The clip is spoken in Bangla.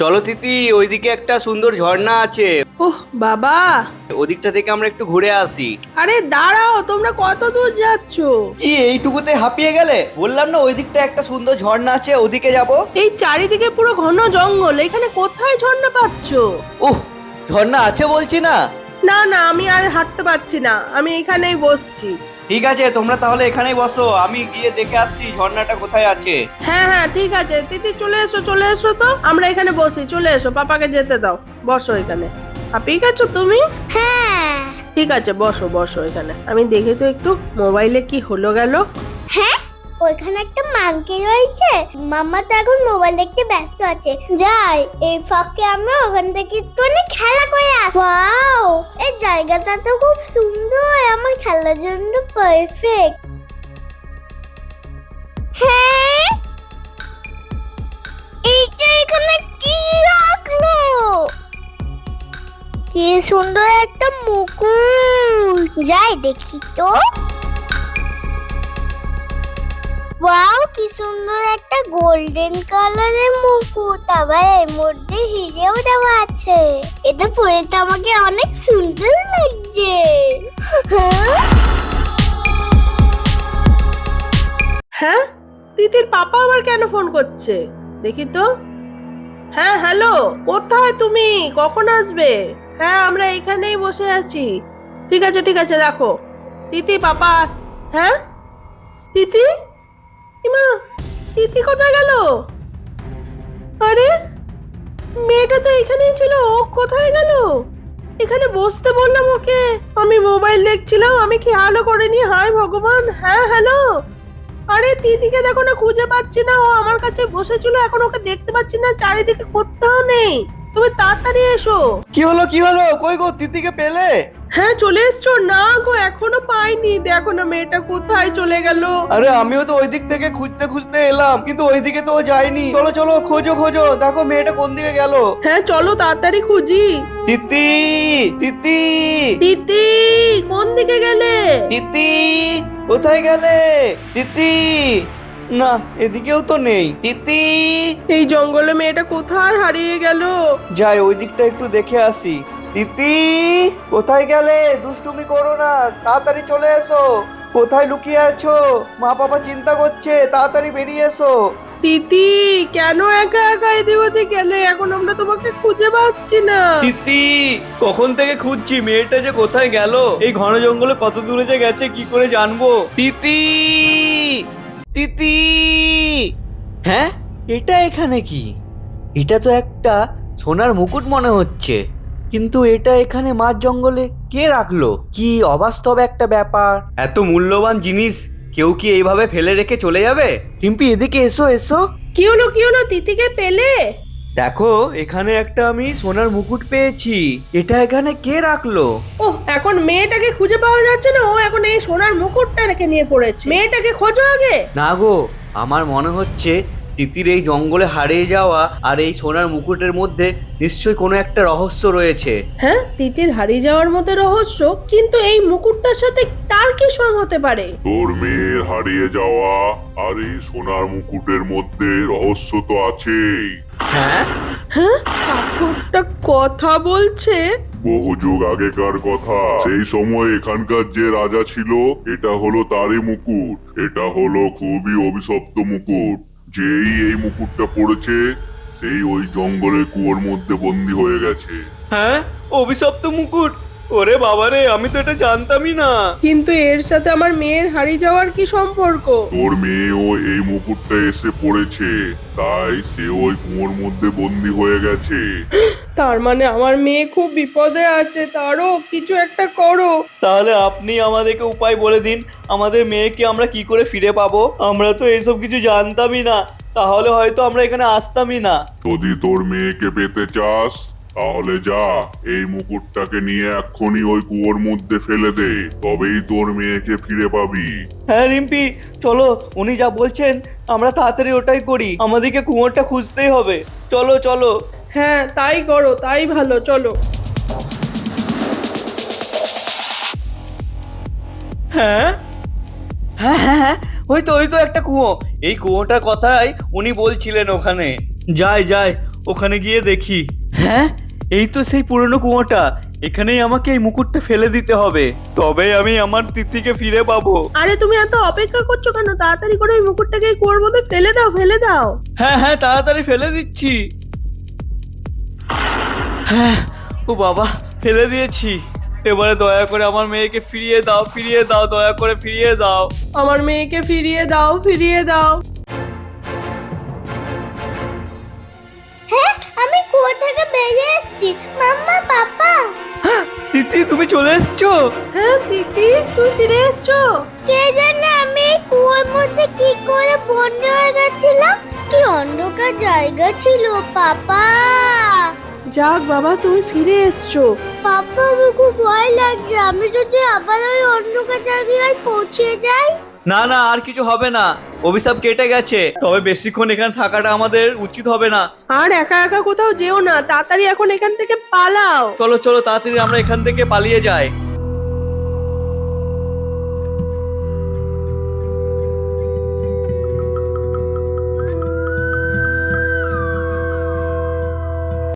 চলো তিতি, ওইদিকে একটা সুন্দর ঝর্ণা আছে, ওহ বাবা, ওদিকটা থেকে আমরা একটু ঘুরে আসি। আরে দাঁড়াও, তোমরা কত দূর যাচ্ছ? কি এইটুকুতে হাঁপিয়ে গেলে? বললাম না ওইদিকটা একটা সুন্দর ঝর্ণা আছে, ওদিকে যাব। এই চারিদিকে পুরো ঘন জঙ্গল, এখানে কোথায় ঝর্ণা পাচ্ছ? উহ, ঝর্ণা আছে বলছি না। না না, আমি আর হাঁটতে পারছি না, আমি এখানেই বসছি। ঠিক আছে, তোমরা তাহলে এখানেই বসো, আমি গিয়ে দেখে আসছি ঝর্ণাটা কোথায় আছে। হ্যাঁ হ্যাঁ ঠিক আছে, তিতি চলে এসো চলে এসো, তো আমরা এখানে বসি, চলে এসো, পাপাকে যেতে দাও, বসো এখানে। হাঁপিয়ে গেছো তুমি? হ্যাঁ ঠিক আছে, বসো বসো এখানে, আমি দেখি তো একটু মোবাইলে কি হলো গেল। হ্যাঁ, ওইখানে একটা মাংকি রয়েছে। মাম্মা তো এখন মোবাইল দেখতে ব্যস্ত আছে। যাই, এই ফাঁকে আমরা ওখান থেকে একটুখানি খেলা করে আসি। ওয়াও, এই জায়গাটা তো খুব সুন্দর, আমার খেলার জন্য পারফেক্ট। হ্যাঁ, এইটা এখানে কি রাখলো? কি সুন্দর একটা মুকুট। যাই দেখি তো। ওয়াও, কি সুন্দর একটা গোল্ডেন কালারের মুকুট, আবার এর মধ্যে হিরেও দেওয়া আছে। এটা পরে তো আমাকে অনেক সুন্দর লাগছে। হ্যাঁ, তিতির পাপা আবার কেন ফোন করছে, দেখি তো। হ্যাঁ হ্যালো, কোথায় তুমি, কখন আসবে? হ্যাঁ, আমরা এখানেই বসে আছি। ঠিক আছে ঠিক আছে, রাখো। তিতি পাপা হ্যাঁ, তিতি, ইমা, তিতি কোথায় গেল? আরে, মেয়েটা তো এখানেই ছিল, ও কোথায় গেল? এখানে বসতে বললাম ওকে, আমি মোবাইল দেখছিলাম, আমি খেয়ালও করিনি। হায় ভগবান, হ্যাঁ হ্যালো। আরে দিদিকে দেখো না, খুঁজে পাচ্ছি না, ও আমার কাছে বসেছিল, এখন ওকে দেখতে পাচ্ছি না, চারিদিকে কোথাও নেই। তুমি তাড়াতাড়ি এসো। কি হলো কি হলো, কই গো, তিতিকে পেলে? হ্যাঁ চলে এসছো? না গো, এখনো পাইনি, দেখো না মেয়েটা কোথায় চলে গেল। আরে আমিও তো ওই দিক থেকে খুঁজতে খুঁজতে এলাম, কিন্তু ওইদিকে তো ও যায়নি। চলো চলো, খোঁজো খোঁজো, দেখো মেয়েটা কোন দিকে গেল। হ্যাঁ চলো তাড়াতাড়ি খুঁজি। তিতি, তিতি, দিদি কোন দিকে গেলে? তিতি, কোথায় গেলে? তিতি, না এদিকেও তো নেই। তিতি, এই জঙ্গলে মেয়েটা কোথায় হারিয়ে গেল? যাই ওই দিকটা একটু দেখে আসি। তিতি, কোথায় গেলে? দুষ্টুমি করো না, তাড়াতাড়ি চলে এসো। কোথায় লুকিয়ে আছো? মা বাবা চিন্তা করছে, তাড়াতাড়ি বেরিয়ে এসো। দিদি কেন একা একা এদিক ওদিক গেলে? এখন আমরা তোমাকে খুঁজে পাচ্ছি না। তিতি, কখন থেকে খুঁজছি, মেয়েটা যে কোথায় গেল, এই ঘন জঙ্গলে কত দূরে যে গেছে কি করে জানবো। তিতি, তিতি, হ্যাঁ এটা এখানে কি? এটা তো একটা সোনার মুকুট মনে হচ্ছে, কিন্তু এটা এখানে মাঝ জঙ্গলে কে রাখলো? কি অবাস্তব একটা ব্যাপার, এত মূল্যবান জিনিস কেউ কি এইভাবে ফেলে রেখে চলে যাবে? টিম্পি এদিকে এসো এসো। কি হলো তিতিকে পেলে? দেখো এখানে একটা আমি সোনার মুকুট পেয়েছি, এটা এখানে কে রাখলো? ওহ, এখন মেয়েটাকে খুঁজে পাওয়া যাচ্ছে না, ও এখন এই সোনার মুকুটটা রেখে নিয়ে পড়েছে। মেয়েটাকে খোঁজো আগে। না গো, আমার মনে হচ্ছে তিতির এই জঙ্গলে হারিয়ে যাওয়া আর এই সোনার মুকুটের মধ্যে নিশ্চয়ই কোনো একটা রহস্য রয়েছে। হ্যাঁ, তিতির হারিয়ে যাওয়ার মধ্যে রহস্য, কিন্তু এই মুকুটটার সাথে তার কি সঙ্গ হতে পারে? তোর মেয়ের হারিয়ে যাওয়া আর এই সোনার মুকুটের মধ্যে রহস্য তো আছেই। হ্যাঁ, হ্যাঁ, পাথরটা কথা বলছে। বহু যুগ আগেকার কথা, সেই সময় এখানকার যে রাজা ছিল, এটা হলো তারই মুকুট। এটা হলো খুবই অভিশপ্ত মুকুট। যেই এই মুকুটটা পড়েছে সেই ওই জঙ্গলে কুয়োর মধ্যে বন্দী হয়ে গেছে। হ্যাঁ, অভিশপ্ত মুকুট, ওরে বাবারে, আমি তো এটা জানতামই না। কিন্তু এর সাথে আমার মেয়ের হারিয়ে যাওয়ার কি সম্পর্ক? তোর মেয়েও এই মুকুটটা এসে পড়েছে, তাই সে ওই কুয়োর মধ্যে বন্দী হয়ে গেছে। তার মানে আমার মেয়ে খুব বিপদে আছে, তারও কিছু একটা করো। তাহলে আপনি আমাদেরকে উপায় বলে দিন, আমাদের মেয়েকে আমরা কি করে ফিরে পাবো? আমরা তো এইসব কিছু জানতামই না, তাহলে হয়তো আমরা এখানে আসতামই না। যদি তোর মেয়েকে পেতে চাস তাহলে যা, এই মুকুটটাকে নিয়ে এক্ষুনি ওই কুয়োর মধ্যে ফেলে দে, তবেই তোর মেয়েকে ফিরে পাবি। হ্যাঁ রিম্পি, চলো, উনি যা বলছেন আমরা তাড়াতাড়ি ওটাই করি, আমাদেরকে কুয়োরটা খুঁজতেই হবে। চলো চলো। হ্যাঁ তাই করো, তাই ভালো, চলো। হ্যাঁ হ্যাঁ হ্যাঁ হ্যাঁ, ওই তো একটা কুয়ো, এই কুয়োটার কথাই উনি বলছিলেন ওখানে। যাই যাই, ওখানে গিয়ে দেখি। হ্যাঁ, এই তো সেই পুরনো কুয়োটা। এখানেই আমাকে এই মুকুটটা ফেলে দিতে হবে, তবেই আমি আমার তিথিকে ফিরে পাবো। আরে তুমি এত অপেক্ষা করছো কেন? তাড়াতাড়ি করে ওই মুকুটটাকে এই কুয়োর মধ্যে ফেলে দাও, ফেলে দাও। হ্যাঁ হ্যাঁ, তাড়াতাড়ি ফেলে দিচ্ছি। হ্যাঁ, ও বাবা, ফেলে দিয়েছি। এবারে দয়া করে আমার মেয়েকে ফিরিয়ে দাও, ফিরিয়ে দাও, দয়া করে ফিরিয়ে দাও। আমার মেয়েকে ফিরিয়ে দাও, ফিরিয়ে দাও। হ্যাঁ, আমি কুয়ো থেকে বেরিয়ে এসেছি। মাম্মা, পাপা, তিথি, তুমি চলে এসছো? হ্যাঁ তিতি, তুই ফিরে এসছো? কে জানে আমি এই কুয়োর মধ্যে কি করে বন্ধ হয়ে গেছিলাম। কি অন্ধকার জায়গা ছিল পাপা। যাক বাবা, তুমি ফিরে এসছো। পাপা, আমার খুব ভয় লাগছে। আমি যদি আবার ওই অন্ধকার জায়গায় পৌঁছে যাই। না না, আর কিছু হবে না। অভিশাপ কেটে গেছে। তবে বেশিক্ষণ এখানে থাকাটা আমাদের উচিত হবে না। আর একা একা কোথাও যেও না, তাড়াতাড়ি এখন এখান থেকে পালাও। চলো চলো, তাড়াতাড়ি আমরা এখান থেকে পালিয়ে যাই।